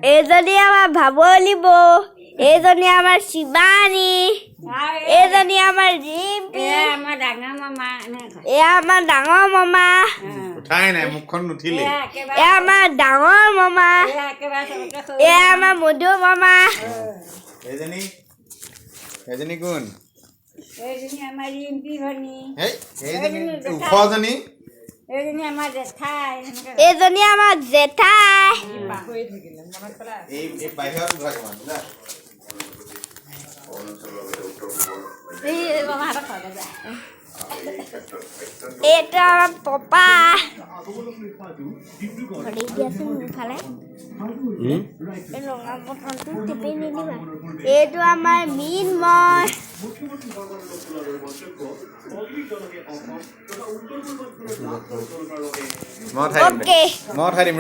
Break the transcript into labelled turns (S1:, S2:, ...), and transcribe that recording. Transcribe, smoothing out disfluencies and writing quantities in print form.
S1: এইজনী আমাৰ ভাৱলী বৌ, এইজনী আমাৰ শিৱানী, এইজনী আমাৰ ৰিম্পী, এয়া আমাৰ ডাঙৰ মামা, এয়া আমাৰ ডাঙৰ মামা, এয়া আমাৰ মধু মামা,
S2: এজনী কোন?
S3: এইজনী আমাৰ ৰিম্পী ভনী,
S2: ওখজনী
S3: এইজনী আমাৰ জেঠাই,
S1: এইজনী আমাৰ জেঠাই, এইটো আমাৰ পপা, এইটো আমাৰ মৃন্ময়,
S2: মই উঠাই দিম